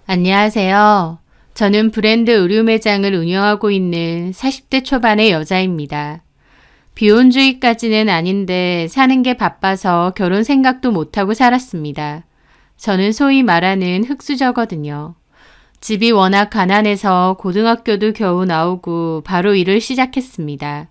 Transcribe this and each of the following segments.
안녕하세요. 저는 브랜드 의류 매장을 운영하고 있는 40대 초반의 여자입니다. 비혼주의까지는 아닌데 사는 게 바빠서 결혼 생각도 못하고 살았습니다. 저는 소위 말하는 흙수저거든요. 집이 워낙 가난해서 고등학교도 겨우 나오고 바로 일을 시작했습니다.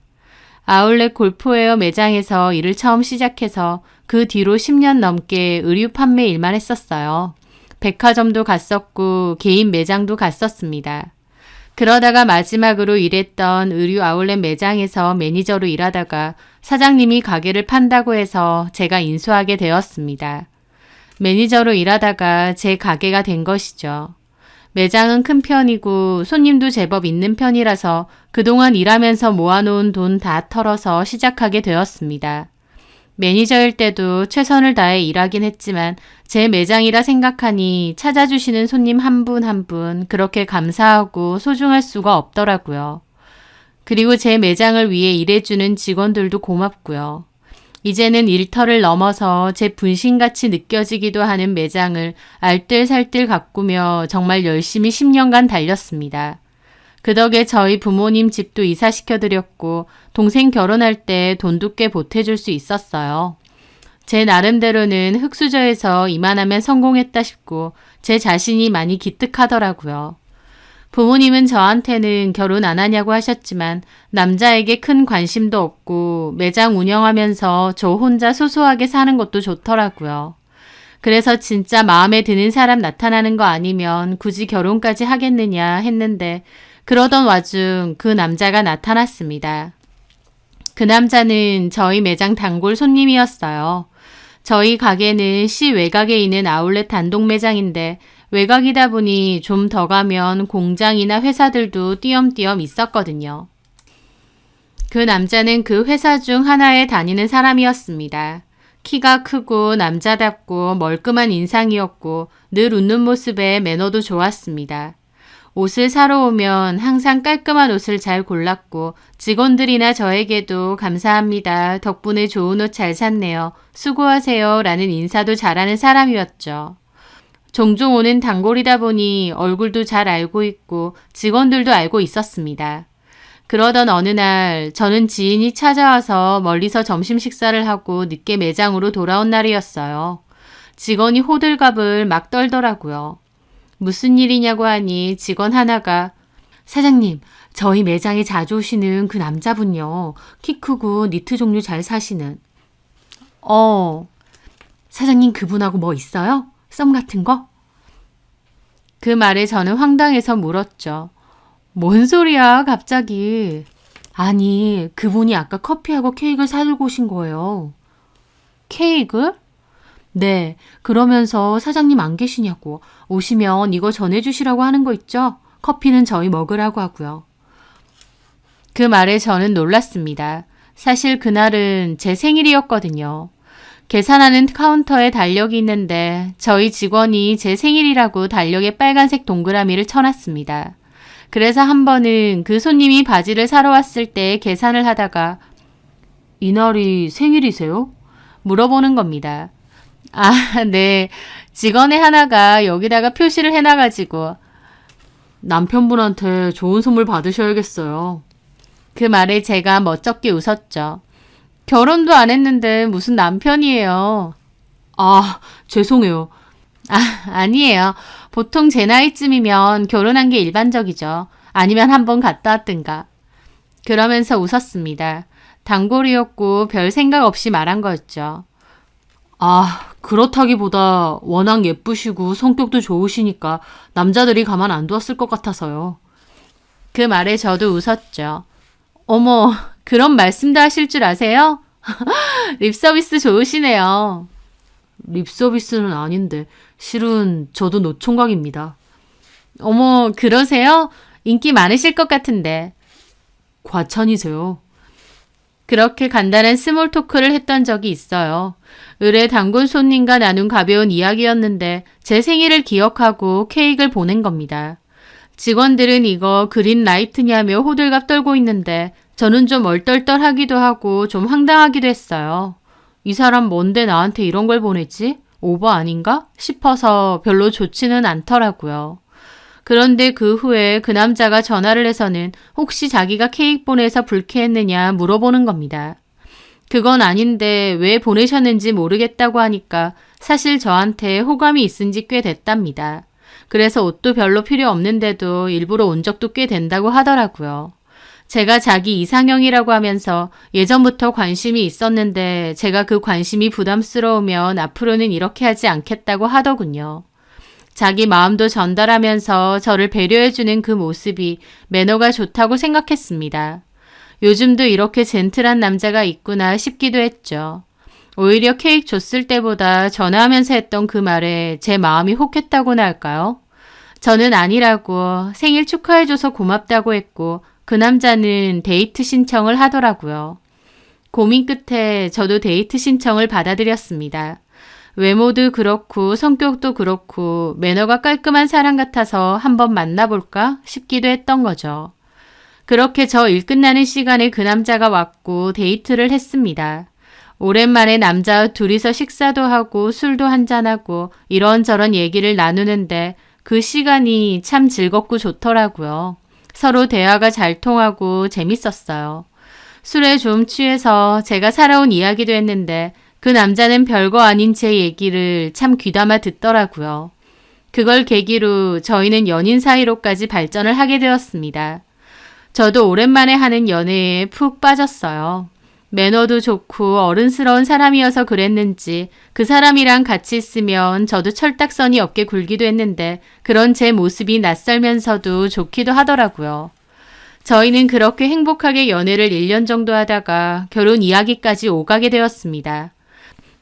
아울렛 골프웨어 매장에서 일을 처음 시작해서 그 뒤로 10년 넘게 의류 판매 일만 했었어요. 백화점도 갔었고 개인 매장도 갔었습니다. 그러다가 마지막으로 일했던 의류 아울렛 매장에서 매니저로 일하다가 사장님이 가게를 판다고 해서 제가 인수하게 되었습니다. 매니저로 일하다가 제 가게가 된 것이죠. 매장은 큰 편이고 손님도 제법 있는 편이라서 그동안 일하면서 모아놓은 돈 다 털어서 시작하게 되었습니다. 매니저일 때도 최선을 다해 일하긴 했지만 제 매장이라 생각하니 찾아주시는 손님 한 분 한 분 그렇게 감사하고 소중할 수가 없더라고요. 그리고 제 매장을 위해 일해주는 직원들도 고맙고요. 이제는 일터를 넘어서 제 분신같이 느껴지기도 하는 매장을 알뜰살뜰 가꾸며 정말 열심히 10년간 달렸습니다. 그 덕에 저희 부모님 집도 이사시켜드렸고 동생 결혼할 때 돈도 꽤 보태줄 수 있었어요. 제 나름대로는 흙수저에서 이만하면 성공했다 싶고 제 자신이 많이 기특하더라고요. 부모님은 저한테는 결혼 안 하냐고 하셨지만 남자에게 큰 관심도 없고 매장 운영하면서 저 혼자 소소하게 사는 것도 좋더라고요. 그래서 진짜 마음에 드는 사람 나타나는 거 아니면 굳이 결혼까지 하겠느냐 했는데 그러던 와중 그 남자가 나타났습니다. 그 남자는 저희 매장 단골 손님이었어요. 저희 가게는 시 외곽에 있는 아울렛 단독 매장인데 외곽이다 보니 좀 더 가면 공장이나 회사들도 띄엄띄엄 있었거든요. 그 남자는 그 회사 중 하나에 다니는 사람이었습니다. 키가 크고 남자답고 멀끔한 인상이었고 늘 웃는 모습에 매너도 좋았습니다. 옷을 사러 오면 항상 깔끔한 옷을 잘 골랐고 직원들이나 저에게도 감사합니다. 덕분에 좋은 옷 잘 샀네요. 수고하세요. 라는 인사도 잘하는 사람이었죠. 종종 오는 단골이다 보니 얼굴도 잘 알고 있고 직원들도 알고 있었습니다. 그러던 어느 날 저는 지인이 찾아와서 멀리서 점심 식사를 하고 늦게 매장으로 돌아온 날이었어요. 직원이 호들갑을 막 떨더라고요. 무슨 일이냐고 하니 직원 하나가 사장님, 저희 매장에 자주 오시는 그 남자분요. 키 크고 니트 종류 잘 사시는. 사장님 그분하고 뭐 있어요? 썸 같은 거? 그 말에 저는 황당해서 물었죠. 뭔 소리야 갑자기. 아니 그분이 아까 커피하고 케이크를 사들고 오신 거예요. 케이크? 네, 그러면서 사장님 안 계시냐고 오시면 이거 전해주시라고 하는 거 있죠? 커피는 저희 먹으라고 하고요. 그 말에 저는 놀랐습니다. 사실 그날은 제 생일이었거든요. 계산하는 카운터에 달력이 있는데 저희 직원이 제 생일이라고 달력에 빨간색 동그라미를 쳐놨습니다. 그래서 한 번은 그 손님이 바지를 사러 왔을 때 계산을 하다가 이날이 생일이세요? 물어보는 겁니다. 아, 네. 직원의 하나가 여기다가 표시를 해놔가지고 남편분한테 좋은 선물 받으셔야겠어요. 그 말에 제가 멋쩍게 웃었죠. 결혼도 안 했는데 무슨 남편이에요. 아, 죄송해요. 아니에요. 보통 제 나이쯤이면 결혼한 게 일반적이죠. 아니면 한번 갔다 왔든가. 그러면서 웃었습니다. 단골이었고 별 생각 없이 말한 거였죠. 아, 그렇다기보다 워낙 예쁘시고 성격도 좋으시니까 남자들이 가만 안 두었을 것 같아서요. 그 말에 저도 웃었죠. 어머, 그런 말씀도 하실 줄 아세요? 립서비스 좋으시네요. 립서비스는 아닌데 실은 저도 노총각입니다. 어머, 그러세요? 인기 많으실 것 같은데. 과찬이세요. 그렇게 간단한 스몰 토크를 했던 적이 있어요. 의뢰 단골 손님과 나눈 가벼운 이야기였는데 제 생일을 기억하고 케이크를 보낸 겁니다. 직원들은 이거 그린 라이트냐며 호들갑 떨고 있는데 저는 좀 얼떨떨하기도 하고 좀 황당하기도 했어요. 이 사람 뭔데 나한테 이런 걸 보냈지? 오버 아닌가? 싶어서 별로 좋지는 않더라고요. 그런데 그 후에 그 남자가 전화를 해서는 혹시 자기가 케이크 보내서 불쾌했느냐 물어보는 겁니다. 그건 아닌데 왜 보내셨는지 모르겠다고 하니까 사실 저한테 호감이 있은 지 꽤 됐답니다. 그래서 옷도 별로 필요 없는데도 일부러 온 적도 꽤 된다고 하더라고요. 제가 자기 이상형이라고 하면서 예전부터 관심이 있었는데 제가 그 관심이 부담스러우면 앞으로는 이렇게 하지 않겠다고 하더군요. 자기 마음도 전달하면서 저를 배려해주는 그 모습이 매너가 좋다고 생각했습니다. 요즘도 이렇게 젠틀한 남자가 있구나 싶기도 했죠. 오히려 케이크 줬을 때보다 전화하면서 했던 그 말에 제 마음이 혹했다고나 할까요? 저는 아니라고 생일 축하해줘서 고맙다고 했고 그 남자는 데이트 신청을 하더라고요. 고민 끝에 저도 데이트 신청을 받아들였습니다. 외모도 그렇고 성격도 그렇고 매너가 깔끔한 사람 같아서 한번 만나볼까 싶기도 했던 거죠. 그렇게 저 일 끝나는 시간에 그 남자가 왔고 데이트를 했습니다. 오랜만에 남자와 둘이서 식사도 하고 술도 한잔하고 이런저런 얘기를 나누는데 그 시간이 참 즐겁고 좋더라고요. 서로 대화가 잘 통하고 재밌었어요. 술에 좀 취해서 제가 살아온 이야기도 했는데 그 남자는 별거 아닌 제 얘기를 참 귀담아 듣더라고요. 그걸 계기로 저희는 연인 사이로까지 발전을 하게 되었습니다. 저도 오랜만에 하는 연애에 푹 빠졌어요. 매너도 좋고 어른스러운 사람이어서 그랬는지 그 사람이랑 같이 있으면 저도 철딱선이 없게 굴기도 했는데 그런 제 모습이 낯설면서도 좋기도 하더라고요. 저희는 그렇게 행복하게 연애를 1년 정도 하다가 결혼 이야기까지 오가게 되었습니다.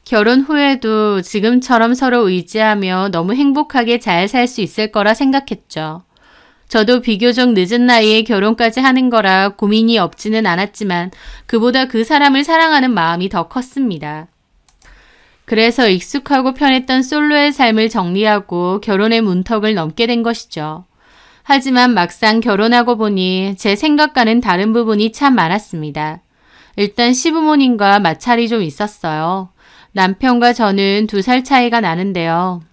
결혼 후에도 지금처럼 서로 의지하며 너무 행복하게 잘 살 수 있을 거라 생각했죠. 저도 비교적 늦은 나이에 결혼까지 하는 거라 고민이 없지는 않았지만 그보다 그 사람을 사랑하는 마음이 더 컸습니다. 그래서 익숙하고 편했던 솔로의 삶을 정리하고 결혼의 문턱을 넘게 된 것이죠. 하지만 막상 결혼하고 보니 제 생각과는 다른 부분이 참 많았습니다. 일단 시부모님과 마찰이 좀 있었어요. 남편과 저는 2살 차이가 나는데요.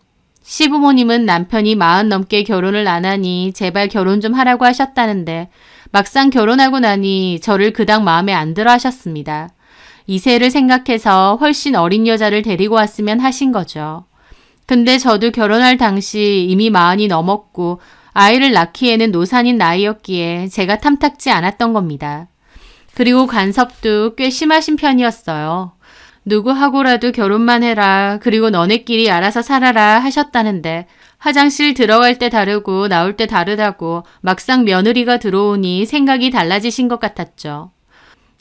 시부모님은 남편이 40 넘게 결혼을 안 하니 제발 결혼 좀 하라고 하셨다는데 막상 결혼하고 나니 저를 그닥 마음에 안 들어 하셨습니다. 2세를 생각해서 훨씬 어린 여자를 데리고 왔으면 하신 거죠. 근데 저도 결혼할 당시 이미 40이 넘었고 아이를 낳기에는 노산인 나이였기에 제가 탐탁지 않았던 겁니다. 그리고 간섭도 꽤 심하신 편이었어요. 누구하고라도 결혼만 해라. 그리고 너네끼리 알아서 살아라 하셨다는데 화장실 들어갈 때 다르고 나올 때 다르다고 막상 며느리가 들어오니 생각이 달라지신 것 같았죠.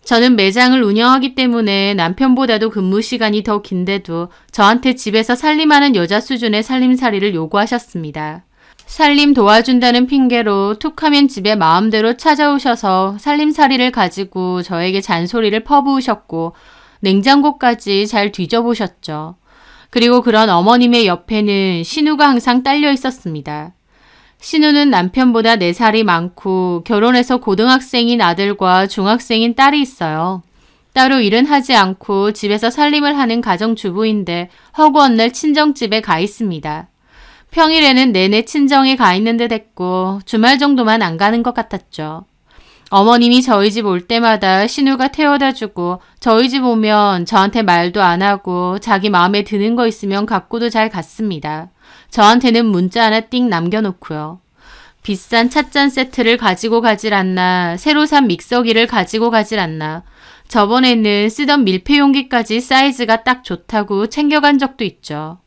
저는 매장을 운영하기 때문에 남편보다도 근무 시간이 더 긴데도 저한테 집에서 살림하는 여자 수준의 살림살이를 요구하셨습니다. 살림 도와준다는 핑계로 툭하면 집에 마음대로 찾아오셔서 살림살이를 가지고 저에게 잔소리를 퍼부으셨고 냉장고까지 잘 뒤져보셨죠. 그리고 그런 어머님의 옆에는 신우가 항상 딸려 있었습니다. 신우는 남편보다 4살이 많고 결혼해서 고등학생인 아들과 중학생인 딸이 있어요. 따로 일은 하지 않고 집에서 살림을 하는 가정주부인데 허구 어느 날 친정집에 가 있습니다. 평일에는 내내 친정에 가 있는 듯 했고 주말 정도만 안 가는 것 같았죠. 어머님이 저희 집 올 때마다 신우가 태워다 주고 저희 집 오면 저한테 말도 안 하고 자기 마음에 드는 거 있으면 갖고도 잘 갔습니다. 저한테는 문자 하나 띵 남겨놓고요. 비싼 찻잔 세트를 가지고 가질 않나, 새로 산 믹서기를 가지고 가질 않나, 저번에는 쓰던 밀폐용기까지 사이즈가 딱 좋다고 챙겨간 적도 있죠.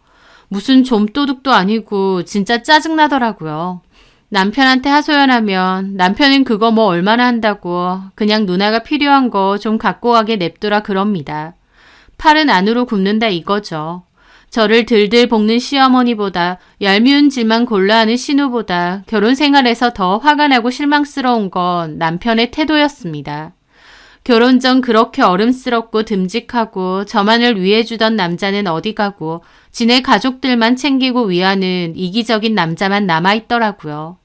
무슨 좀도둑도 아니고 진짜 짜증나더라고요. 남편한테 하소연하면 남편은 그거 뭐 얼마나 한다고 그냥 누나가 필요한 거 좀 갖고 가게 냅두라 그럽니다. 팔은 안으로 굽는다 이거죠. 저를 들들 볶는 시어머니보다 얄미운 질만 골라 하는 신우보다 결혼 생활에서 더 화가 나고 실망스러운 건 남편의 태도였습니다. 결혼 전 그렇게 어름스럽고 듬직하고 저만을 위해주던 남자는 어디 가고 지네 가족들만 챙기고 위하는 이기적인 남자만 남아있더라고요.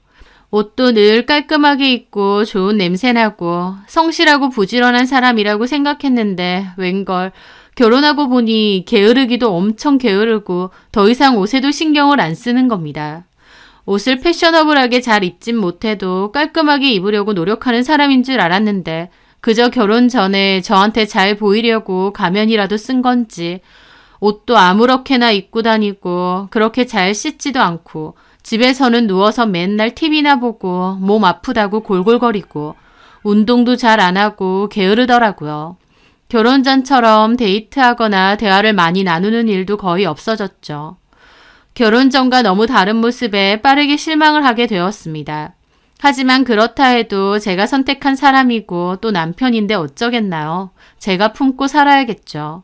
옷도 늘 깔끔하게 입고 좋은 냄새나고 성실하고 부지런한 사람이라고 생각했는데 웬걸 결혼하고 보니 게으르기도 엄청 게으르고 더 이상 옷에도 신경을 안 쓰는 겁니다. 옷을 패셔너블하게 잘 입진 못해도 깔끔하게 입으려고 노력하는 사람인 줄 알았는데 그저 결혼 전에 저한테 잘 보이려고 가면이라도 쓴 건지 옷도 아무렇게나 입고 다니고 그렇게 잘 씻지도 않고 집에서는 누워서 맨날 TV나 보고 몸 아프다고 골골거리고 운동도 잘 안 하고 게으르더라고요. 결혼 전처럼 데이트하거나 대화를 많이 나누는 일도 거의 없어졌죠. 결혼 전과 너무 다른 모습에 빠르게 실망을 하게 되었습니다. 하지만 그렇다 해도 제가 선택한 사람이고 또 남편인데 어쩌겠나요? 제가 품고 살아야겠죠.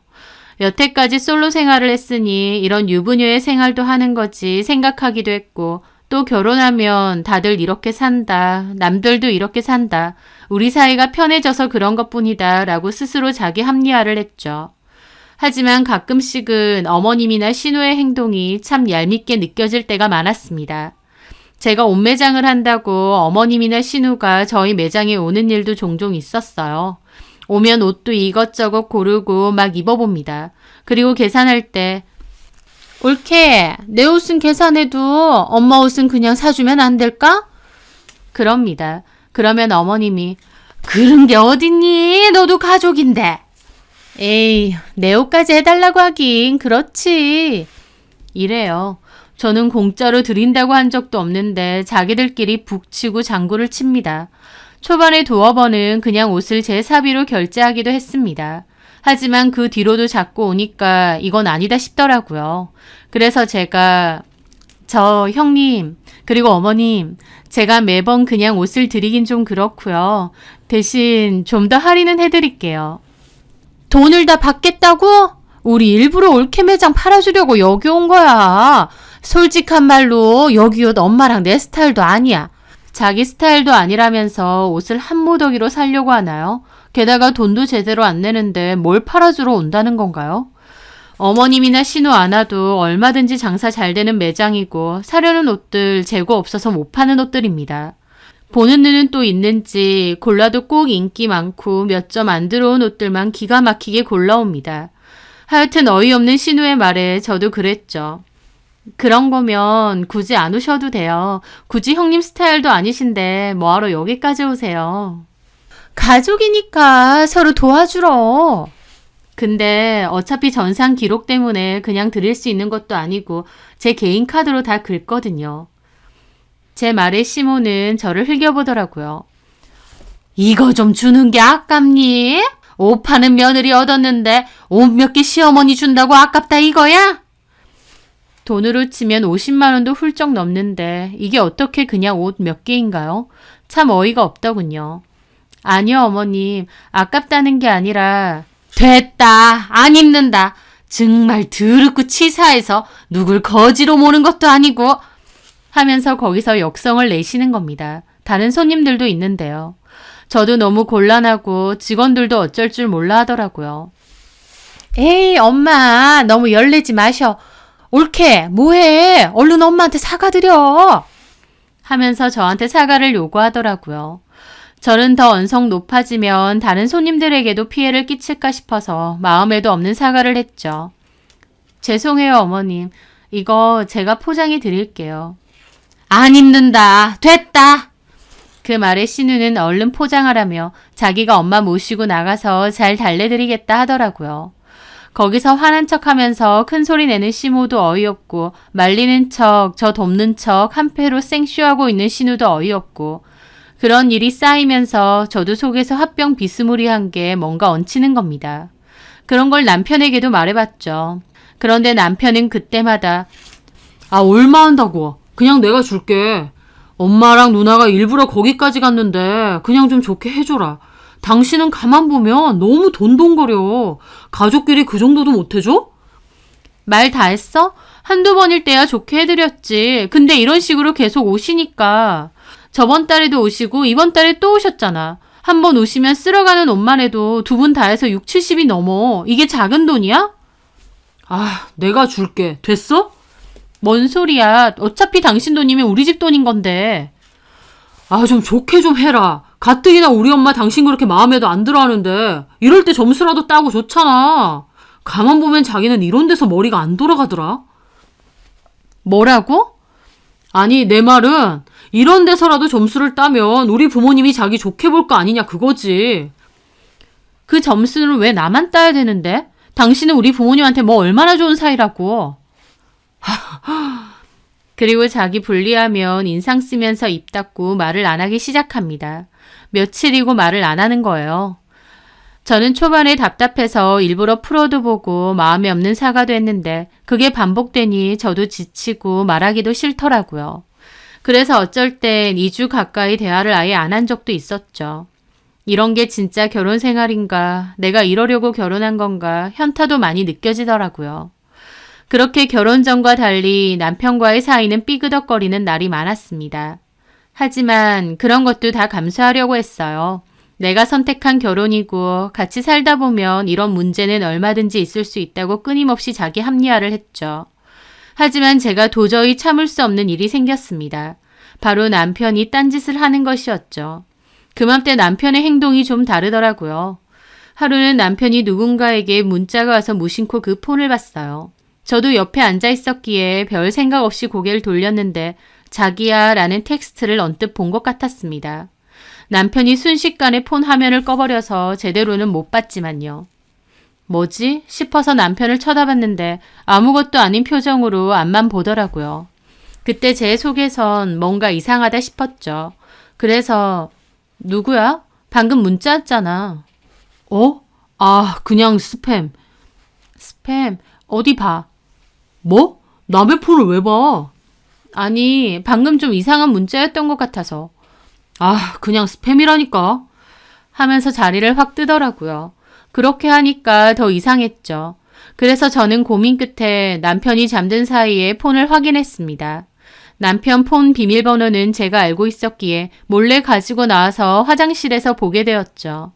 여태까지 솔로 생활을 했으니 이런 유부녀의 생활도 하는 거지 생각하기도 했고 또 결혼하면 다들 이렇게 산다. 남들도 이렇게 산다. 우리 사이가 편해져서 그런 것뿐이다 라고 스스로 자기 합리화를 했죠. 하지만 가끔씩은 어머님이나 신우의 행동이 참 얄밉게 느껴질 때가 많았습니다. 제가 옷 매장을 한다고 어머님이나 신우가 저희 매장에 오는 일도 종종 있었어요. 오면 옷도 이것저것 고르고 막 입어봅니다. 그리고 계산할 때 올케, 내 옷은 계산해도 엄마 옷은 그냥 사주면 안 될까? 그럽니다. 그러면 어머님이 그런 게 어딨니? 너도 가족인데. 에이, 내 옷까지 해달라고 하긴 그렇지. 이래요. 저는 공짜로 드린다고 한 적도 없는데 자기들끼리 북치고 장구를 칩니다. 초반에 두어 번은 그냥 옷을 제 사비로 결제하기도 했습니다. 하지만 그 뒤로도 자꾸 오니까 이건 아니다 싶더라고요. 그래서 제가 저 형님 그리고 어머님 제가 매번 그냥 옷을 드리긴 좀 그렇고요. 대신 좀 더 할인은 해드릴게요. 돈을 다 받겠다고? 우리 일부러 올케 매장 팔아주려고 여기 온 거야. 솔직한 말로 여기 옷 엄마랑 내 스타일도 아니야. 자기 스타일도 아니라면서 옷을 한 무더기로 사려고 하나요? 게다가 돈도 제대로 안 내는데 뭘 팔아주러 온다는 건가요? 어머님이나 신우 안 와도 얼마든지 장사 잘 되는 매장이고 사려는 옷들 재고 없어서 못 파는 옷들입니다. 보는 눈은 또 있는지 골라도 꼭 인기 많고 몇 점 안 들어온 옷들만 기가 막히게 골라옵니다. 하여튼 어이없는 신우의 말에 저도 그랬죠. 그런 거면 굳이 안 오셔도 돼요. 굳이 형님 스타일도 아니신데 뭐하러 여기까지 오세요. 가족이니까 서로 도와주러. 근데 어차피 전산 기록 때문에 그냥 드릴 수 있는 것도 아니고 제 개인 카드로 다 긁거든요. 제 말에 시모는 저를 흘겨보더라고요. 이거 좀 주는 게 아깝니? 옷 파는 며느리 얻었는데 옷 몇 개 시어머니 준다고 아깝다 이거야? 돈으로 치면 50만 원도 훌쩍 넘는데 이게 어떻게 그냥 옷 몇 개인가요? 참 어이가 없더군요. 아니요 어머님, 아깝다는 게 아니라 됐다, 안 입는다. 정말 더럽고 치사해서 누굴 거지로 모는 것도 아니고 하면서 거기서 역성을 내시는 겁니다. 다른 손님들도 있는데요. 저도 너무 곤란하고 직원들도 어쩔 줄 몰라 하더라고요. 에이 엄마 너무 열내지 마셔. 올케 뭐해? 얼른 엄마한테 사과드려. 하면서 저한테 사과를 요구하더라고요. 저는 더 언성 높아지면 다른 손님들에게도 피해를 끼칠까 싶어서 마음에도 없는 사과를 했죠. 죄송해요 어머님. 이거 제가 포장해 드릴게요. 안 입는다. 됐다. 그 말에 신우는 얼른 포장하라며 자기가 엄마 모시고 나가서 잘 달래드리겠다 하더라고요. 거기서 화난 척하면서 큰 소리 내는 시모도 어이없고 말리는 척, 저 돕는 척 한패로 생쇼하고 있는 신우도 어이없고 그런 일이 쌓이면서 저도 속에서 화병 비스무리한 게 뭔가 얹히는 겁니다. 그런 걸 남편에게도 말해봤죠. 그런데 남편은 그때마다 얼마 한다고? 그냥 내가 줄게. 엄마랑 누나가 일부러 거기까지 갔는데 그냥 좀 좋게 해줘라. 당신은 가만 보면 너무 돈돈거려. 가족끼리 그 정도도 못 해줘? 말 다 했어? 한두 번일 때야 좋게 해드렸지. 근데 이런 식으로 계속 오시니까. 저번 달에도 오시고 이번 달에 또 오셨잖아. 한 번 오시면 쓸어가는 옷만 해도 두 분 다 해서 6, 70이 넘어. 이게 작은 돈이야? 내가 줄게. 됐어? 뭔 소리야. 어차피 당신 돈이면 우리 집 돈인 건데. 좀 좋게 좀 해라. 가뜩이나 우리 엄마 당신 그렇게 마음에도 안 들어 하는데 이럴 때 점수라도 따고 좋잖아. 가만 보면 자기는 이런 데서 머리가 안 돌아가더라. 뭐라고? 아니, 내 말은 이런 데서라도 점수를 따면 우리 부모님이 자기 좋게 볼 거 아니냐 그거지. 그 점수는 왜 나만 따야 되는데? 당신은 우리 부모님한테 뭐 얼마나 좋은 사이라고. 그리고 자기 불리하면 인상 쓰면서 입 닫고 말을 안 하기 시작합니다. 며칠이고 말을 안 하는 거예요. 저는 초반에 답답해서 일부러 풀어도 보고 마음에 없는 사과도 했는데 그게 반복되니 저도 지치고 말하기도 싫더라고요. 그래서 어쩔 땐 2주 가까이 대화를 아예 안 한 적도 있었죠. 이런 게 진짜 결혼 생활인가, 내가 이러려고 결혼한 건가 현타도 많이 느껴지더라고요. 그렇게 결혼 전과 달리 남편과의 사이는 삐그덕거리는 날이 많았습니다. 하지만 그런 것도 다 감수하려고 했어요. 내가 선택한 결혼이고 같이 살다 보면 이런 문제는 얼마든지 있을 수 있다고 끊임없이 자기 합리화를 했죠. 하지만 제가 도저히 참을 수 없는 일이 생겼습니다. 바로 남편이 딴짓을 하는 것이었죠. 그맘때 남편의 행동이 좀 다르더라고요. 하루는 남편이 누군가에게 문자가 와서 무심코 그 폰을 봤어요. 저도 옆에 앉아 있었기에 별 생각 없이 고개를 돌렸는데 자기야 라는 텍스트를 언뜻 본 것 같았습니다. 남편이 순식간에 폰 화면을 꺼버려서 제대로는 못 봤지만요. 뭐지? 싶어서 남편을 쳐다봤는데 아무것도 아닌 표정으로 앞만 보더라고요. 그때 제 속에선 뭔가 이상하다 싶었죠. 그래서 누구야? 방금 문자 왔잖아. 그냥 스팸. 스팸? 어디 봐. 뭐? 남의 폰을 왜 봐? 아니, 방금 좀 이상한 문자였던 것 같아서. 그냥 스팸이라니까. 하면서 자리를 확 뜨더라고요. 그렇게 하니까 더 이상했죠. 그래서 저는 고민 끝에 남편이 잠든 사이에 폰을 확인했습니다. 남편 폰 비밀번호는 제가 알고 있었기에 몰래 가지고 나와서 화장실에서 보게 되었죠.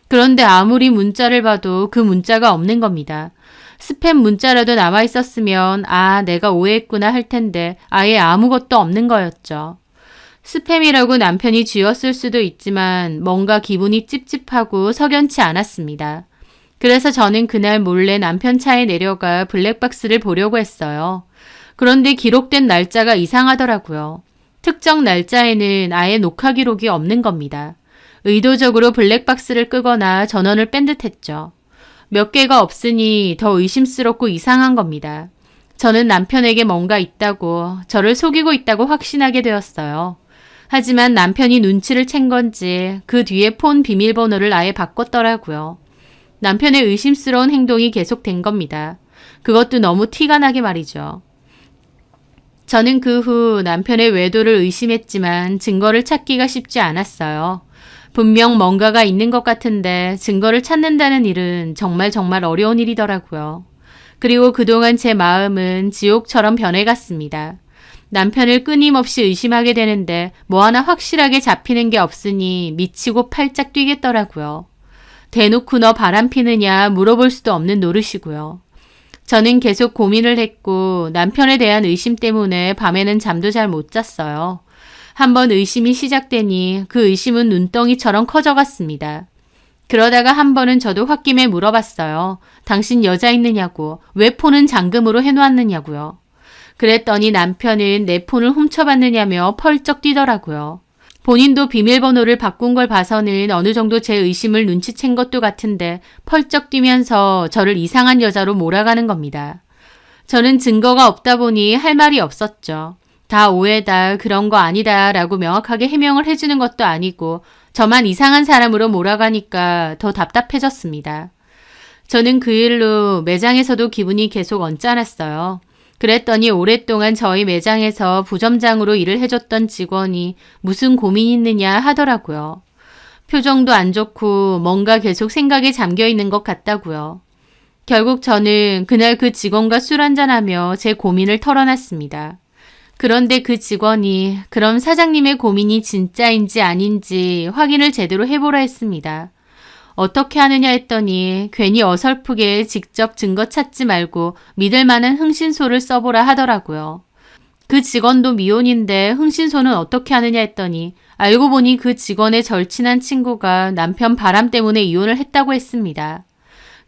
그런데 아무리 문자를 봐도 그 문자가 없는 겁니다. 스팸 문자라도 남아 있었으면 내가 오해했구나 할 텐데 아예 아무것도 없는 거였죠. 스팸이라고 남편이 지웠을 수도 있지만 뭔가 기분이 찝찝하고 석연치 않았습니다. 그래서 저는 그날 몰래 남편 차에 내려가 블랙박스를 보려고 했어요. 그런데 기록된 날짜가 이상하더라고요. 특정 날짜에는 아예 녹화 기록이 없는 겁니다. 의도적으로 블랙박스를 끄거나 전원을 뺀 듯했죠. 몇 개가 없으니 더 의심스럽고 이상한 겁니다. 저는 남편에게 뭔가 있다고, 저를 속이고 있다고 확신하게 되었어요. 하지만 남편이 눈치를 챈 건지 그 뒤에 폰 비밀번호를 아예 바꿨더라고요. 남편의 의심스러운 행동이 계속된 겁니다. 그것도 너무 티가 나게 말이죠. 저는 그 후 남편의 외도를 의심했지만 증거를 찾기가 쉽지 않았어요. 분명 뭔가가 있는 것 같은데 증거를 찾는다는 일은 정말 어려운 일이더라고요. 그리고 그동안 제 마음은 지옥처럼 변해갔습니다. 남편을 끊임없이 의심하게 되는데 뭐 하나 확실하게 잡히는 게 없으니 미치고 팔짝 뛰겠더라고요. 대놓고 너 바람 피느냐 물어볼 수도 없는 노릇이고요. 저는 계속 고민을 했고 남편에 대한 의심 때문에 밤에는 잠도 잘 못 잤어요. 한번 의심이 시작되니 그 의심은 눈덩이처럼 커져갔습니다. 그러다가 한 번은 저도 홧김에 물어봤어요. 당신 여자 있느냐고, 왜 폰은 잠금으로 해놓았느냐고요. 그랬더니 남편은 내 폰을 훔쳐봤느냐며 펄쩍 뛰더라고요. 본인도 비밀번호를 바꾼 걸 봐서는 어느 정도 제 의심을 눈치챈 것도 같은데 펄쩍 뛰면서 저를 이상한 여자로 몰아가는 겁니다. 저는 증거가 없다 보니 할 말이 없었죠. 다 오해다, 그런 거 아니다 라고 명확하게 해명을 해주는 것도 아니고 저만 이상한 사람으로 몰아가니까 더 답답해졌습니다. 저는 그 일로 매장에서도 기분이 계속 언짢았어요. 그랬더니 오랫동안 저희 매장에서 부점장으로 일을 해줬던 직원이 무슨 고민이 있느냐 하더라고요. 표정도 안 좋고 뭔가 계속 생각에 잠겨 있는 것 같다고요. 결국 저는 그날 그 직원과 술 한잔하며 제 고민을 털어놨습니다. 그런데 그 직원이 그럼 사장님의 고민이 진짜인지 아닌지 확인을 제대로 해보라 했습니다. 어떻게 하느냐 했더니 괜히 어설프게 직접 증거 찾지 말고 믿을 만한 흥신소를 써보라 하더라고요. 그 직원도 미혼인데 흥신소는 어떻게 하느냐 했더니 알고 보니 그 직원의 절친한 친구가 남편 바람 때문에 이혼을 했다고 했습니다.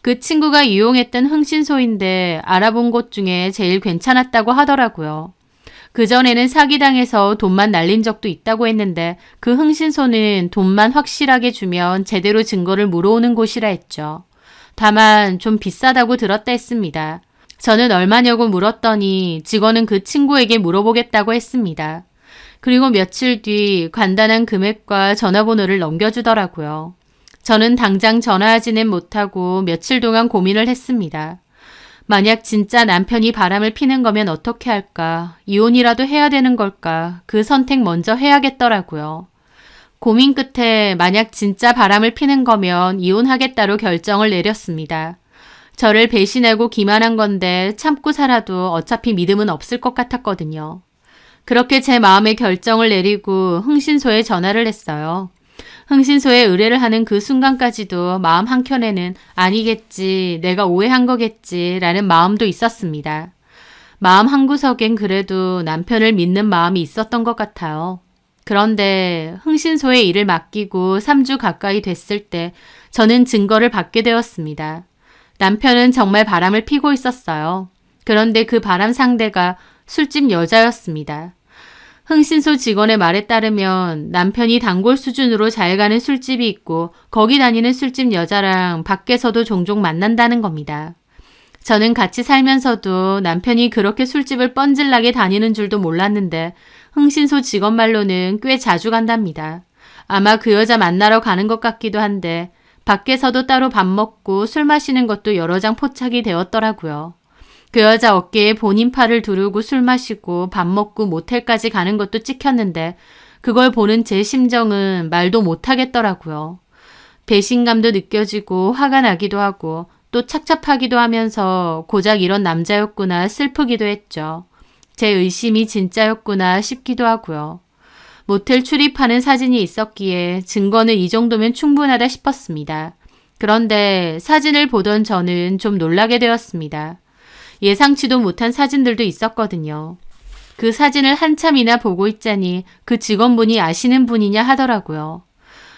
그 친구가 이용했던 흥신소인데 알아본 곳 중에 제일 괜찮았다고 하더라고요. 그전에는 사기당해서 돈만 날린 적도 있다고 했는데 그 흥신소는 돈만 확실하게 주면 제대로 증거를 물어오는 곳이라 했죠. 다만 좀 비싸다고 들었다 했습니다. 저는 얼마냐고 물었더니 직원은 그 친구에게 물어보겠다고 했습니다. 그리고 며칠 뒤 간단한 금액과 전화번호를 넘겨주더라고요. 저는 당장 전화하지는 못하고 며칠 동안 고민을 했습니다. 만약 진짜 남편이 바람을 피는 거면 어떻게 할까? 이혼이라도 해야 되는 걸까? 그 선택 먼저 해야겠더라고요. 고민 끝에 만약 진짜 바람을 피는 거면 이혼하겠다로 결정을 내렸습니다. 저를 배신하고 기만한 건데 참고 살아도 어차피 믿음은 없을 것 같았거든요. 그렇게 제 마음의 결정을 내리고 흥신소에 전화를 했어요. 흥신소에 의뢰를 하는 그 순간까지도 마음 한켠에는 아니겠지, 내가 오해한 거겠지 라는 마음도 있었습니다. 마음 한구석엔 그래도 남편을 믿는 마음이 있었던 것 같아요. 그런데 흥신소에 일을 맡기고 3주 가까이 됐을 때 저는 증거를 받게 되었습니다. 남편은 정말 바람을 피고 있었어요. 그런데 그 바람 상대가 술집 여자였습니다. 흥신소 직원의 말에 따르면 남편이 단골 수준으로 잘 가는 술집이 있고 거기 다니는 술집 여자랑 밖에서도 종종 만난다는 겁니다. 저는 같이 살면서도 남편이 그렇게 술집을 뻔질나게 다니는 줄도 몰랐는데 흥신소 직원 말로는 꽤 자주 간답니다. 아마 그 여자 만나러 가는 것 같기도 한데 밖에서도 따로 밥 먹고 술 마시는 것도 여러 장 포착이 되었더라고요. 그 여자 어깨에 본인 팔을 두르고 술 마시고 밥 먹고 모텔까지 가는 것도 찍혔는데 그걸 보는 제 심정은 말도 못하겠더라고요. 배신감도 느껴지고 화가 나기도 하고 또 착잡하기도 하면서 고작 이런 남자였구나 슬프기도 했죠. 제 의심이 진짜였구나 싶기도 하고요. 모텔 출입하는 사진이 있었기에 증거는 이 정도면 충분하다 싶었습니다. 그런데 사진을 보던 저는 좀 놀라게 되었습니다. 예상치도 못한 사진들도 있었거든요. 그 사진을 한참이나 보고 있자니 그 직원분이 아시는 분이냐 하더라고요.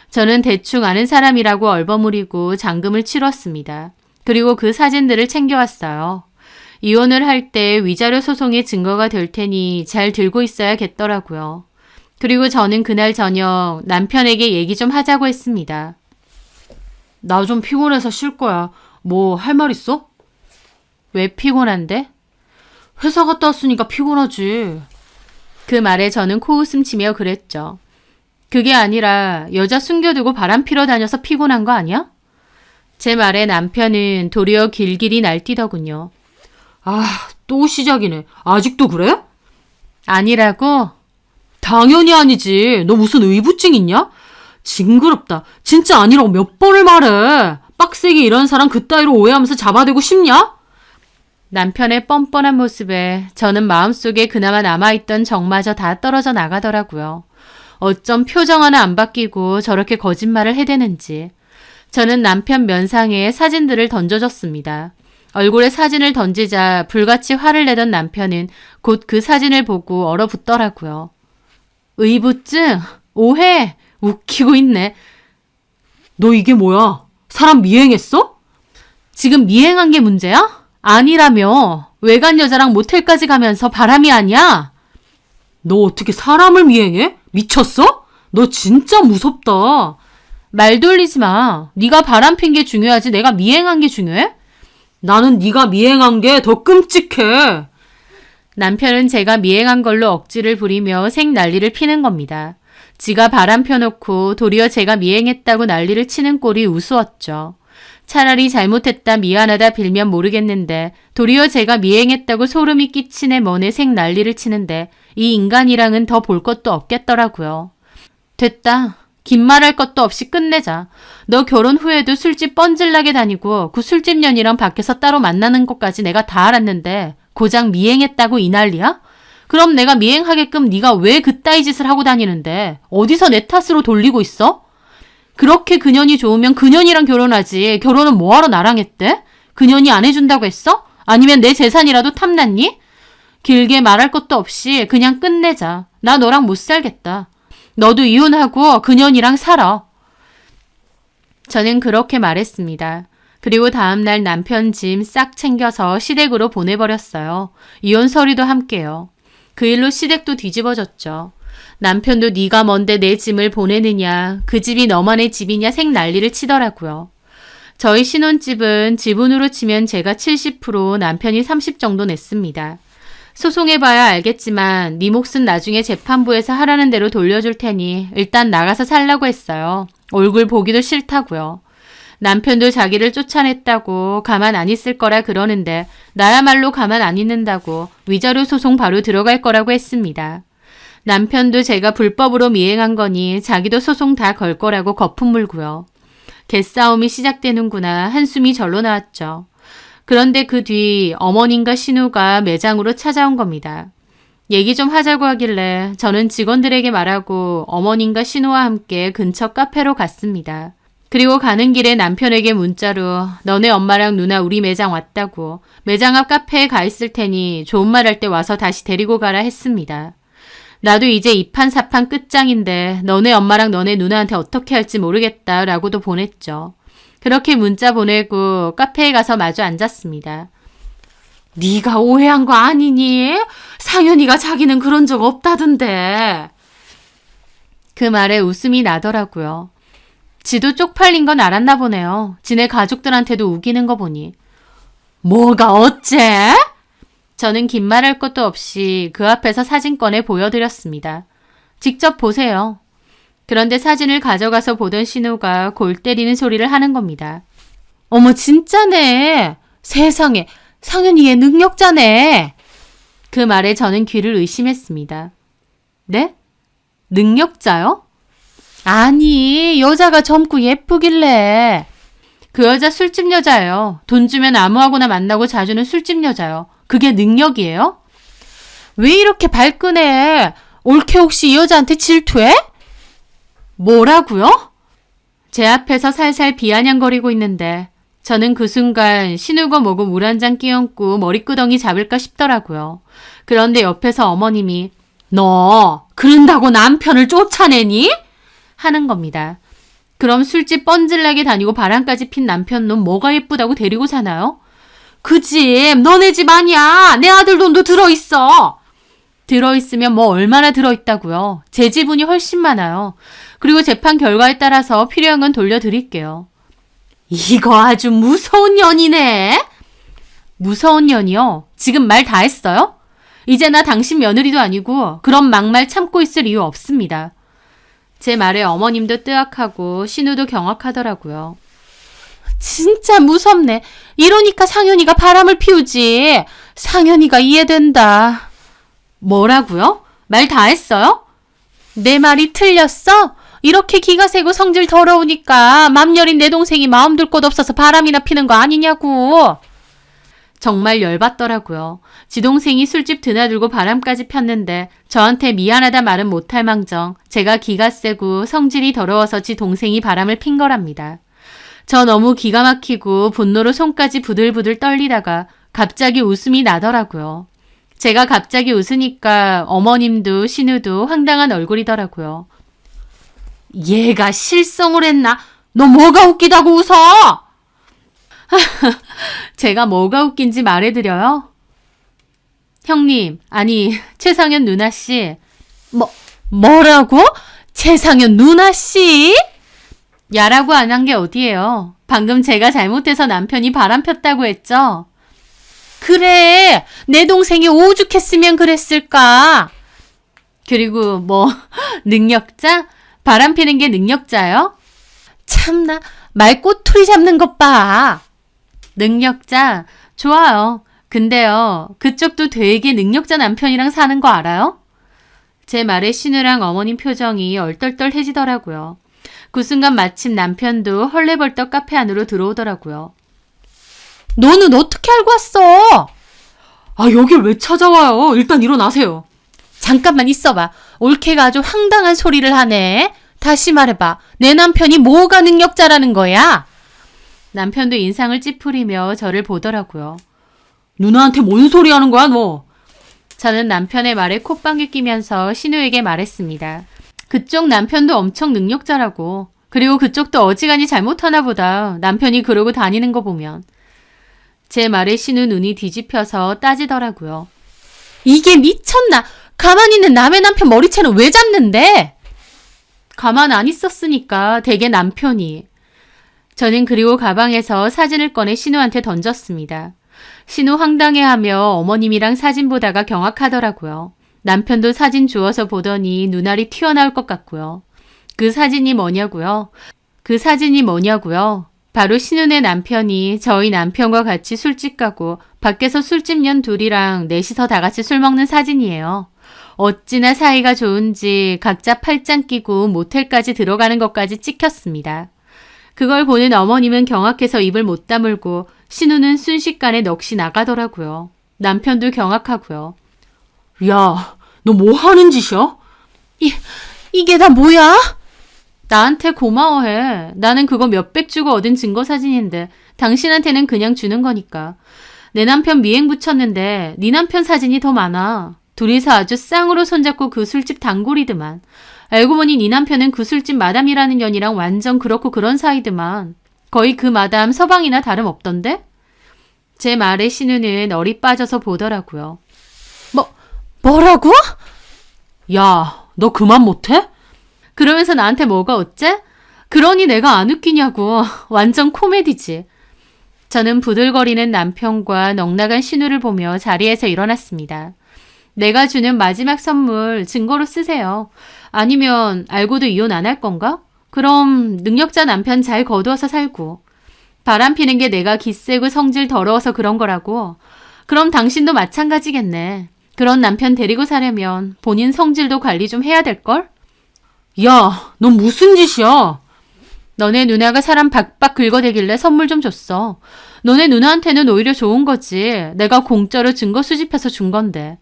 저는 대충 아는 사람이라고 얼버무리고 잔금을 치렀습니다. 그리고 그 사진들을 챙겨왔어요. 이혼을 할 때 위자료 소송의 증거가 될 테니 잘 들고 있어야겠더라고요. 그리고 저는 그날 저녁 남편에게 얘기 좀 하자고 했습니다. 나 좀 피곤해서 쉴 거야. 뭐 할 말 있어? 왜 피곤한데? 회사 갔다 왔으니까 피곤하지. 그 말에 저는 코웃음 치며 그랬죠. 그게 아니라 여자 숨겨두고 바람 피러 다녀서 피곤한 거 아니야? 제 말에 남편은 도리어 길길이 날뛰더군요. 아, 또 시작이네. 아직도 그래? 아니라고? 당연히 아니지. 너 무슨 의부증 있냐? 징그럽다. 진짜 아니라고 몇 번을 말해. 빡세게 이런 사람 그따위로 오해하면서 잡아대고 싶냐? 남편의 뻔뻔한 모습에 저는 마음속에 그나마 남아있던 정마저 다 떨어져 나가더라고요. 어쩜 표정 하나 안 바뀌고 저렇게 거짓말을 해대는지. 저는 남편 면상에 사진들을 던져줬습니다. 얼굴에 사진을 던지자 불같이 화를 내던 남편은 곧 그 사진을 보고 얼어붙더라고요. 의부증? 오해? 웃기고 있네. 너 이게 뭐야? 사람 미행했어? 지금 미행한 게 문제야? 아니라며. 외간 여자랑 모텔까지 가면서 바람이 아니야? 너 어떻게 사람을 미행해? 미쳤어? 너 진짜 무섭다. 말 돌리지 마. 네가 바람 핀 게 중요하지 내가 미행한 게 중요해? 나는 네가 미행한 게 더 끔찍해. 남편은 제가 미행한 걸로 억지를 부리며 생난리를 피는 겁니다. 지가 바람 펴놓고 도리어 제가 미행했다고 난리를 치는 꼴이 우스웠죠. 차라리 잘못했다 미안하다 빌면 모르겠는데 도리어 제가 미행했다고 소름이 끼치네 뭐네 생난리를 치는데 이 인간이랑은 더 볼 것도 없겠더라고요. 됐다. 긴 말할 것도 없이 끝내자. 너 결혼 후에도 술집 뻔질나게 다니고 그 술집 년이랑 밖에서 따로 만나는 것까지 내가 다 알았는데 고작 미행했다고 이 난리야? 그럼 내가 미행하게끔 네가 왜 그따위 짓을 하고 다니는데 어디서 내 탓으로 돌리고 있어? 그렇게 그년이 좋으면 그년이랑 결혼하지. 결혼은 뭐하러 나랑 했대? 그년이 안 해준다고 했어? 아니면 내 재산이라도 탐났니? 길게 말할 것도 없이 그냥 끝내자. 나 너랑 못 살겠다. 너도 이혼하고 그년이랑 살아. 저는 그렇게 말했습니다. 그리고 다음날 남편 짐 싹 챙겨서 시댁으로 보내버렸어요. 이혼 서류도 함께요. 그 일로 시댁도 뒤집어졌죠. 남편도 네가 뭔데 내 짐을 보내느냐, 그 집이 너만의 집이냐 생 난리를 치더라고요. 저희 신혼집은 지분으로 치면 제가 70%, 남편이 30 정도 냈습니다. 소송해봐야 알겠지만 네 몫은 나중에 재판부에서 하라는 대로 돌려줄 테니 일단 나가서 살라고 했어요. 얼굴 보기도 싫다고요. 남편도 자기를 쫓아냈다고 가만 안 있을 거라 그러는데 나야말로 가만 안 있는다고 위자료 소송 바로 들어갈 거라고 했습니다. 남편도 제가 불법으로 미행한 거니 자기도 소송 다 걸 거라고 거품 물고요. 개싸움이 시작되는구나 한숨이 절로 나왔죠. 그런데 그 뒤 어머님과 신우가 매장으로 찾아온 겁니다. 얘기 좀 하자고 하길래 저는 직원들에게 말하고 어머님과 신우와 함께 근처 카페로 갔습니다. 그리고 가는 길에 남편에게 문자로 너네 엄마랑 누나 우리 매장 왔다고 매장 앞 카페에 가 있을 테니 좋은 말 할 때 와서 다시 데리고 가라 했습니다. 나도 이제 이판사판 끝장인데 너네 엄마랑 너네 누나한테 어떻게 할지 모르겠다 라고도 보냈죠. 그렇게 문자 보내고 카페에 가서 마주 앉았습니다. 네가 오해한 거 아니니? 상현이가 자기는 그런 적 없다던데. 그 말에 웃음이 나더라고요. 지도 쪽팔린 건 알았나 보네요. 지네 가족들한테도 우기는 거 보니. 뭐가 어째? 저는 긴 말할 것도 없이 그 앞에서 사진 꺼내 보여드렸습니다. 직접 보세요. 그런데 사진을 가져가서 보던 신우가 골 때리는 소리를 하는 겁니다. 어머 진짜네. 세상에 상현이 얘 능력자네. 그 말에 저는 귀를 의심했습니다. 네? 능력자요? 아니 여자가 젊고 예쁘길래. 그 여자 술집 여자예요. 돈 주면 아무하고나 만나고 자주는 술집 여자요. 그게 능력이에요? 왜 이렇게 발끈해? 올케 혹시 이 여자한테 질투해? 뭐라고요? 제 앞에서 살살 비아냥거리고 있는데 저는 그 순간 신우고 뭐고 물 한 잔 끼얹고 머리끄덩이 잡을까 싶더라고요. 그런데 옆에서 어머님이 너 그런다고 남편을 쫓아내니? 하는 겁니다. 그럼 술집 뻔질나게 다니고 바람까지 핀 남편 놈 뭐가 예쁘다고 데리고 사나요? 그 집 너네 집 아니야. 내 아들 돈도 들어있어. 들어있으면 뭐 얼마나 들어있다고요. 제 지분이 훨씬 많아요. 그리고 재판 결과에 따라서 필요한 건 돌려드릴게요. 이거 아주 무서운 년이네. 무서운 년이요? 지금 말 다 했어요? 이제 나 당신 며느리도 아니고 그런 막말 참고 있을 이유 없습니다. 제 말에 어머님도 뜨악하고 신우도 경악하더라고요. 진짜 무섭네. 이러니까 상현이가 바람을 피우지. 상현이가 이해된다. 뭐라고요? 말 다 했어요? 내 말이 틀렸어? 이렇게 기가 세고 성질 더러우니까 맘여린 내 동생이 마음 둘 곳 없어서 바람이나 피는 거 아니냐고. 정말 열받더라고요. 지 동생이 술집 드나들고 바람까지 폈는데 저한테 미안하다 말은 못할 망정 제가 기가 세고 성질이 더러워서 지 동생이 바람을 핀 거랍니다. 저 너무 기가 막히고 분노로 손까지 부들부들 떨리다가 갑자기 웃음이 나더라고요. 제가 갑자기 웃으니까 어머님도 신우도 황당한 얼굴이더라고요. 얘가 실성을 했나? 너 뭐가 웃기다고 웃어? 제가 뭐가 웃긴지 말해드려요? 형님, 아니 최상현 누나씨. 뭐라고? 최상현 누나씨? 야라고 안 한 게 어디예요. 방금 제가 잘못해서 남편이 바람 폈다고 했죠? 그래, 내 동생이 오죽했으면 그랬을까? 그리고 뭐 능력자? 바람 피는 게 능력자요? 참나, 말 꼬투리 잡는 것 봐. 능력자, 좋아요. 근데요, 그쪽도 되게 능력자 남편이랑 사는 거 알아요? 제 말에 신우랑 어머님 표정이 얼떨떨해지더라고요. 그 순간 마침 남편도 헐레벌떡 카페 안으로 들어오더라고요. 너는 어떻게 알고 왔어? 아, 여길 왜 찾아와요? 일단 일어나세요. 잠깐만 있어봐. 올케가 아주 황당한 소리를 하네. 다시 말해봐. 내 남편이 뭐가 능력자라는 거야? 남편도 인상을 찌푸리며 저를 보더라고요. 누나한테 뭔 소리 하는 거야, 너? 저는 남편의 말에 콧방귀 끼면서 신우에게 말했습니다. 그쪽 남편도 엄청 능력자라고. 그리고 그쪽도 어지간히 잘못하나 보다. 남편이 그러고 다니는 거 보면. 제 말에 신우 눈이 뒤집혀서 따지더라고요. 이게 미쳤나? 가만히 있는 남의 남편 머리채는 왜 잡는데? 가만 안 있었으니까 되게 남편이. 저는 그리고 가방에서 사진을 꺼내 신우한테 던졌습니다. 신우 황당해하며 어머님이랑 사진 보다가 경악하더라고요. 남편도 사진 주워서 보더니 눈알이 튀어나올 것 같고요. 그 사진이 뭐냐고요? 바로 신우네 남편이 저희 남편과 같이 술집 가고 밖에서 술집 년 둘이랑 넷이서 다 같이 술 먹는 사진이에요. 어찌나 사이가 좋은지 각자 팔짱 끼고 모텔까지 들어가는 것까지 찍혔습니다. 그걸 보는 어머님은 경악해서 입을 못 다물고 신우는 순식간에 넋이 나가더라고요. 남편도 경악하고요. 야, 너 뭐 하는 짓이야? 이게 다 뭐야? 나한테 고마워해. 나는 그거 몇백 주고 얻은 증거사진인데 당신한테는 그냥 주는 거니까. 내 남편 미행 붙였는데 네 남편 사진이 더 많아. 둘이서 아주 쌍으로 손잡고 그 술집 단골이더만. 알고 보니 네 남편은 그 술집 마담이라는 년이랑 완전 그렇고 그런 사이더만. 거의 그 마담 서방이나 다름없던데? 제 말에 신우는 얼이 빠져서 보더라고요. 뭐라고? 야, 너 그만 못해? 그러면서 나한테 뭐가 어째? 그러니 내가 안 웃기냐고. 완전 코미디지. 저는 부들거리는 남편과 넉나간 신우를 보며 자리에서 일어났습니다. 내가 주는 마지막 선물 증거로 쓰세요. 아니면 알고도 이혼 안 할 건가? 그럼 능력자 남편 잘 거두어서 살고. 바람 피는 게 내가 기세고 성질 더러워서 그런 거라고. 그럼 당신도 마찬가지겠네. 그런 남편 데리고 사려면 본인 성질도 관리 좀 해야 될걸? 야, 너 무슨 짓이야? 너네 누나가 사람 박박 긁어대길래 선물 좀 줬어. 너네 누나한테는 오히려 좋은 거지. 내가 공짜로 증거 수집해서 준 건데.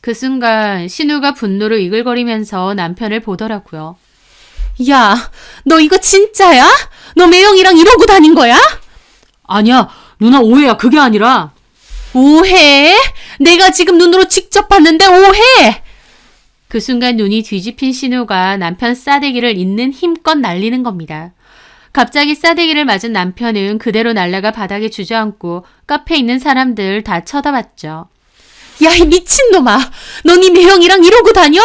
그 순간 신우가 분노로 이글거리면서 남편을 보더라고요. 야, 너 이거 진짜야? 너 매형이랑 이러고 다닌 거야? 아니야, 누나 오해야. 그게 아니라. 오해? 내가 지금 눈으로 직접 봤는데 오해? 그 순간 눈이 뒤집힌 신우가 남편 싸대기를 있는 힘껏 날리는 겁니다. 갑자기 싸대기를 맞은 남편은 그대로 날아가 바닥에 주저앉고 카페에 있는 사람들 다 쳐다봤죠. 야, 이 미친놈아! 너 네 매형이랑 이러고 다녀?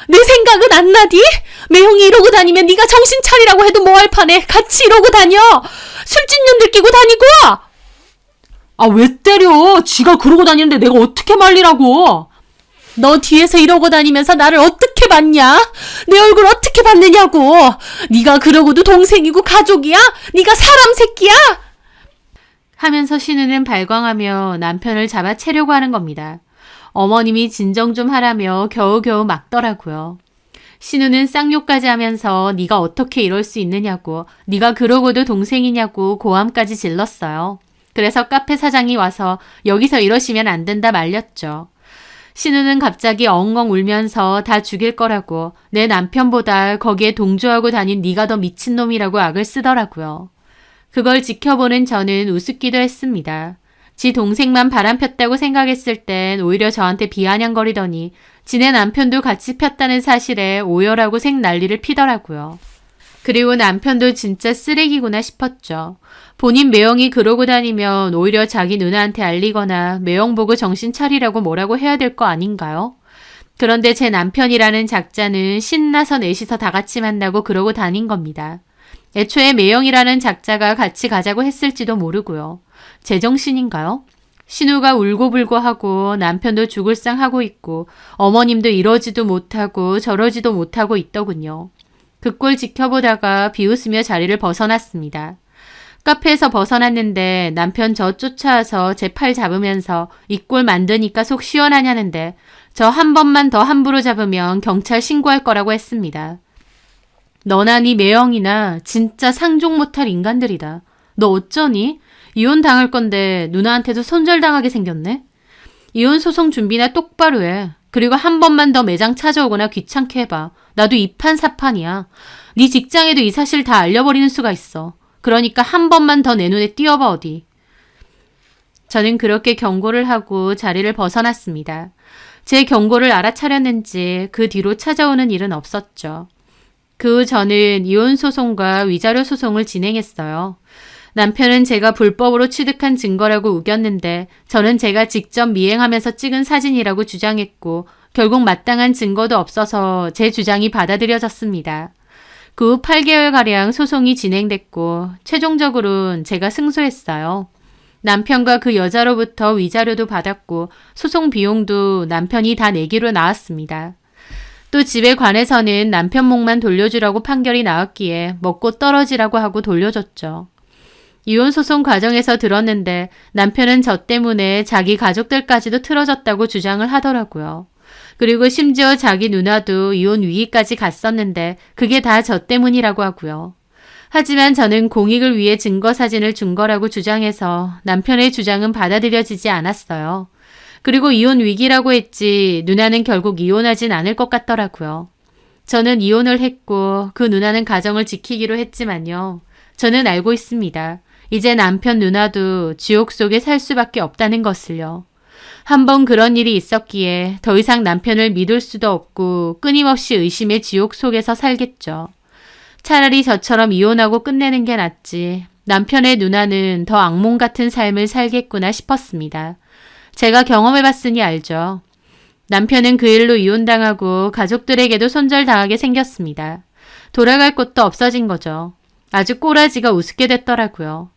내 생각은 안 나디? 매형이 이러고 다니면 네가 정신 차리라고 해도 뭐할 판에 같이 이러고 다녀! 술집년들 끼고 다니고! 아, 왜 때려? 지가 그러고 다니는데 내가 어떻게 말리라고? 너 뒤에서 이러고 다니면서 나를 어떻게 봤냐? 내 얼굴 어떻게 봤느냐고. 네가 그러고도 동생이고 가족이야? 네가 사람 새끼야? 하면서 신우는 발광하며 남편을 잡아채려고 하는 겁니다. 어머님이 진정 좀 하라며 겨우겨우 막더라고요. 신우는 쌍욕까지 하면서 네가 어떻게 이럴 수 있느냐고, 네가 그러고도 동생이냐고 고함까지 질렀어요. 그래서 카페 사장이 와서 여기서 이러시면 안 된다 말렸죠. 신우는 갑자기 엉엉 울면서 다 죽일 거라고, 내 남편보다 거기에 동조하고 다닌 네가 더 미친놈이라고 악을 쓰더라고요. 그걸 지켜보는 저는 우습기도 했습니다. 지 동생만 바람 폈다고 생각했을 땐 오히려 저한테 비아냥거리더니 지네 남편도 같이 폈다는 사실에 오열하고 생 난리를 피더라고요. 그리고 남편도 진짜 쓰레기구나 싶었죠. 본인 매형이 그러고 다니면 오히려 자기 누나한테 알리거나 매형 보고 정신 차리라고 뭐라고 해야 될 거 아닌가요? 그런데 제 남편이라는 작자는 신나서 넷이서 다 같이 만나고 그러고 다닌 겁니다. 애초에 매형이라는 작자가 같이 가자고 했을지도 모르고요. 제정신인가요? 신우가 울고불고 하고 남편도 죽을 상 하고 있고 어머님도 이러지도 못하고 저러지도 못하고 있더군요. 그 꼴 지켜보다가 비웃으며 자리를 벗어났습니다. 카페에서 벗어났는데 남편 저 쫓아와서 제 팔 잡으면서 이 꼴 만드니까 속 시원하냐는데 저 한 번만 더 함부로 잡으면 경찰 신고할 거라고 했습니다. 너나 네 매형이나 진짜 상종 못할 인간들이다. 너 어쩌니? 이혼 당할 건데 누나한테도 손절당하게 생겼네? 이혼 소송 준비나 똑바로 해. 그리고 한 번만 더 매장 찾아오거나 귀찮게 해봐. 나도 이판사판이야. 네 직장에도 이 사실 다 알려버리는 수가 있어. 그러니까 한 번만 더 내 눈에 띄어봐 어디. 저는 그렇게 경고를 하고 자리를 벗어났습니다. 제 경고를 알아차렸는지 그 뒤로 찾아오는 일은 없었죠. 그 후 저는 이혼 소송과 위자료 소송을 진행했어요. 남편은 제가 불법으로 취득한 증거라고 우겼는데 저는 제가 직접 미행하면서 찍은 사진이라고 주장했고 결국 마땅한 증거도 없어서 제 주장이 받아들여졌습니다. 그 후 8개월가량 소송이 진행됐고 최종적으로는 제가 승소했어요. 남편과 그 여자로부터 위자료도 받았고 소송 비용도 남편이 다 내기로 나왔습니다. 또 집에 관해서는 남편 몫만 돌려주라고 판결이 나왔기에 먹고 떨어지라고 하고 돌려줬죠. 이혼 소송 과정에서 들었는데 남편은 저 때문에 자기 가족들까지도 틀어졌다고 주장을 하더라고요. 그리고 심지어 자기 누나도 이혼 위기까지 갔었는데 그게 다 저 때문이라고 하고요. 하지만 저는 공익을 위해 증거 사진을 준 거라고 주장해서 남편의 주장은 받아들여지지 않았어요. 그리고 이혼 위기라고 했지 누나는 결국 이혼하진 않을 것 같더라고요. 저는 이혼을 했고 그 누나는 가정을 지키기로 했지만요. 저는 알고 있습니다. 이제 남편 누나도 지옥 속에 살 수밖에 없다는 것을요. 한번 그런 일이 있었기에 더 이상 남편을 믿을 수도 없고 끊임없이 의심의 지옥 속에서 살겠죠. 차라리 저처럼 이혼하고 끝내는 게 낫지. 남편의 누나는 더 악몽 같은 삶을 살겠구나 싶었습니다. 제가 경험해봤으니 알죠. 남편은 그 일로 이혼당하고 가족들에게도 손절당하게 생겼습니다. 돌아갈 곳도 없어진 거죠. 아주 꼬라지가 우습게 됐더라고요.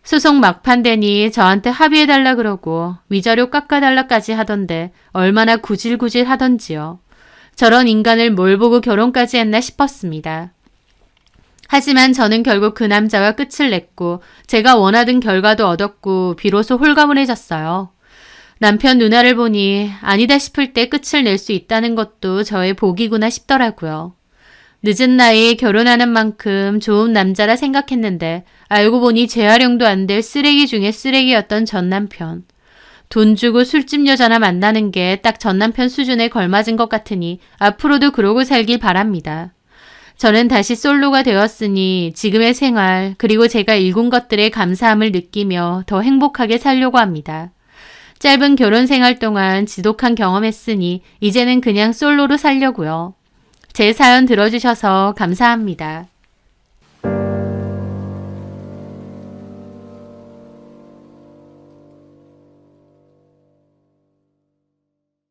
소송 막판 되니 저한테 합의해달라 그러고 위자료 깎아달라까지 하던데 얼마나 구질구질 하던지요. 저런 인간을 뭘 보고 결혼까지 했나 싶었습니다. 하지만 저는 결국 그 남자와 끝을 냈고 제가 원하던 결과도 얻었고 비로소 홀가분해졌어요. 남편 누나를 보니 아니다 싶을 때 끝을 낼 수 있다는 것도 저의 복이구나 싶더라고요. 늦은 나이에 결혼하는 만큼 좋은 남자라 생각했는데 알고 보니 재활용도 안 될 쓰레기 중에 쓰레기였던 전 남편. 돈 주고 술집 여자나 만나는 게 딱 전 남편 수준에 걸맞은 것 같으니 앞으로도 그러고 살길 바랍니다. 저는 다시 솔로가 되었으니 지금의 생활 그리고 제가 일군 것들에 감사함을 느끼며 더 행복하게 살려고 합니다. 짧은 결혼 생활 동안 지독한 경험했으니 이제는 그냥 솔로로 살려고요. 제 사연 들어주셔서 감사합니다.